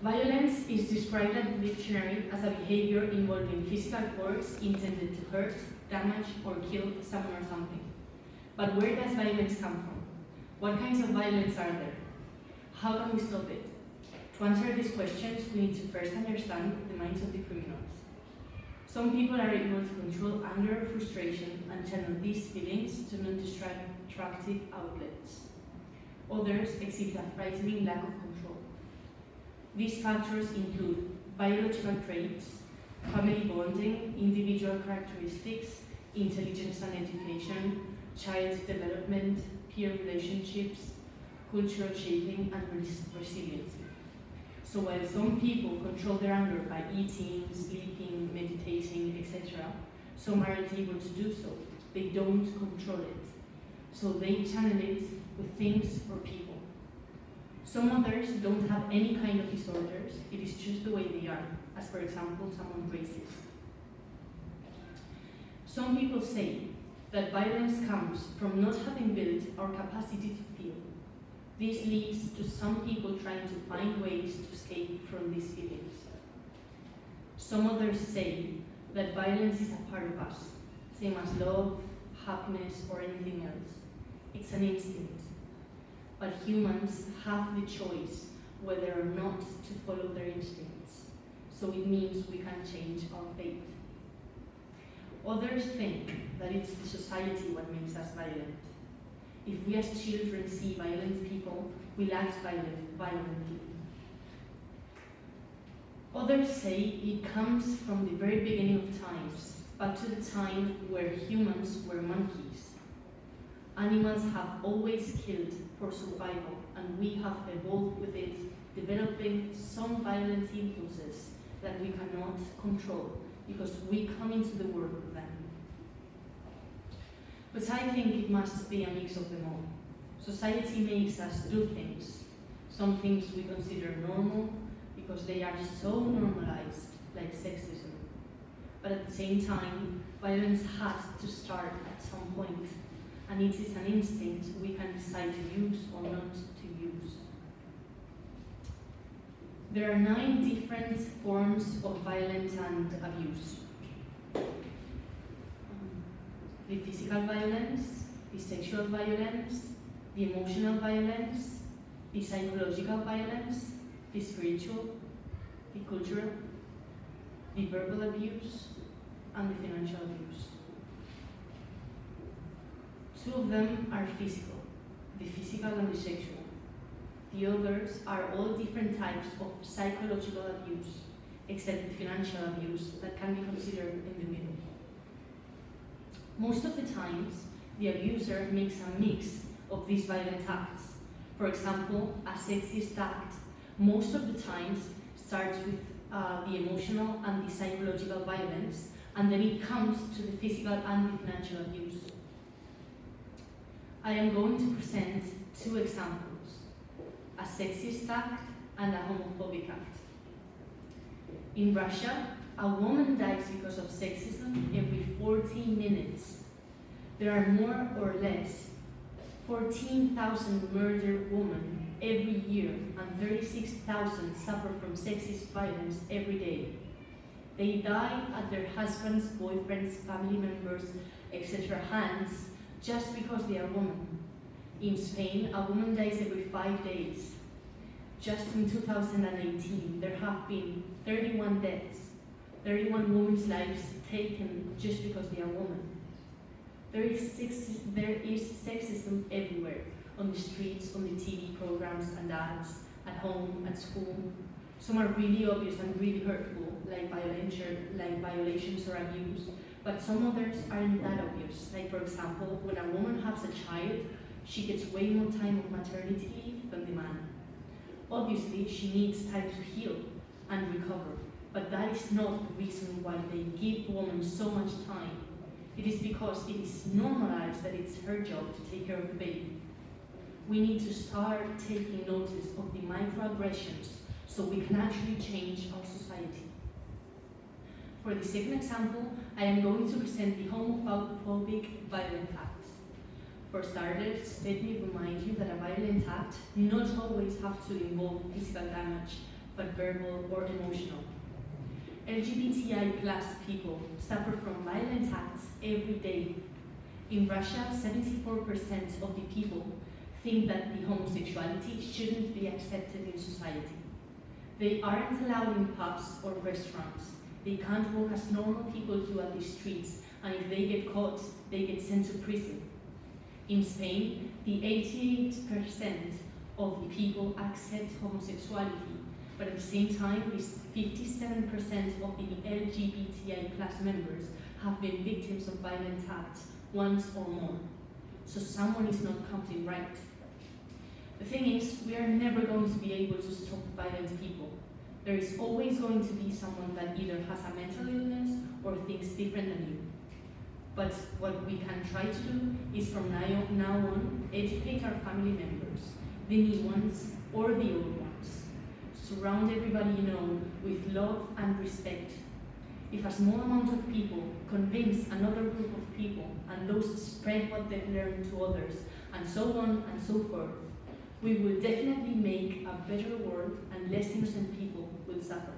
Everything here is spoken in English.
Violence is described in the dictionary as a behavior involving physical force intended to hurt, damage, or kill someone or something. But where does violence come from? What kinds of violence are there? How can we stop it? To answer these questions, we need to first understand the minds of the criminals. Some people are able to control anger or frustration and channel these feelings to non-destructive outlets. Others exhibit a frightening lack of control. These factors include biological traits, family bonding, individual characteristics, intelligence and education, child development, peer relationships, cultural shaping, and resilience. So while some people control their anger by eating, sleeping, meditating, etc., some aren't able to do so. They don't control it. So they channel it with things or people. Some others don't have any kind of disorders. It is just the way they are, as for example, someone racist. Some people say that violence comes from not having built our capacity to feel. This leads to some people trying to find ways to escape from these feelings. Some others say that violence is a part of us, same as love, happiness, or anything else. It's an instinct. But humans have the choice whether or not to follow their instincts. So it means we can change our fate. Others think that it's the society what makes us violent. If we as children see violent people, we act violently. Others say it comes from the very beginning of times, back to the time where humans were monkeys. Animals have always killed for survival, and we have evolved with it, developing some violent impulses that we cannot control because we come into the world with them. But I think it must be a mix of them all. Society makes us do things. Some things we consider normal because they are so normalized, like sexism. But at the same time, violence has to start at some point, and it is an instinct we can decide to use or not to use. There are 9 different forms of violence and abuse. The physical violence, the sexual violence, the emotional violence, the psychological violence, the spiritual, the cultural, the verbal abuse, and the financial abuse. 2 of them are physical, the physical and the sexual. The others are all different types of psychological abuse, except the financial abuse that can be considered in the middle. Most of the times, the abuser makes a mix of these violent acts. For example, a sexist act most of the times starts with the emotional and the psychological violence, and then it comes to the physical and the financial abuse. I am going to present 2 examples, a sexist act and a homophobic act. In Russia, a woman dies because of sexism every 14 minutes. There are more or less 14,000 murdered women every year, and 36,000 suffer from sexist violence every day. They die at their husbands, boyfriends, family members, etc. hands just because they are women. In Spain, a woman dies every 5 days. Just in 2018, there have been 31 deaths, 31 women's lives taken just because they are women. There is sexism everywhere, on the streets, on the TV programs and ads, at home, at school. Some are really obvious and really hurtful, like violations or abuse, but some others aren't that obvious. Like, for example, when a woman has a child, she gets way more time of maternity leave than the man. Obviously, she needs time to heal and recover, but that is not the reason why they give women so much time. It is because it is normalized that it's her job to take care of the baby. We need to start taking notice of the microaggressions so we can actually change our society. For the second example, I am going to present the homophobic violent act. For starters, let me remind you that a violent act not always have to involve physical damage, but verbal or emotional. LGBTI plus people suffer from violent acts every day. In Russia, 74% of the people think that the homosexuality shouldn't be accepted in society. They aren't allowed in pubs or restaurants. They can't walk as normal people do at the streets, and if they get caught, they get sent to prison. In Spain, the 88% of the people accept homosexuality, but at the same time, 57% of the LGBTI plus members have been victims of violent acts once or more. So someone is not counting right. The thing is, we are never going to be able to stop violent people. There is always going to be someone that either has a mental illness or thinks different than you. But what we can try to do is from now on, educate our family members, the new ones or the old ones. Surround everybody you know with love and respect. If a small amount of people convince another group of people and those spread what they've learned to others, and so on and so forth, we will definitely make a better world and less innocent people will suffer.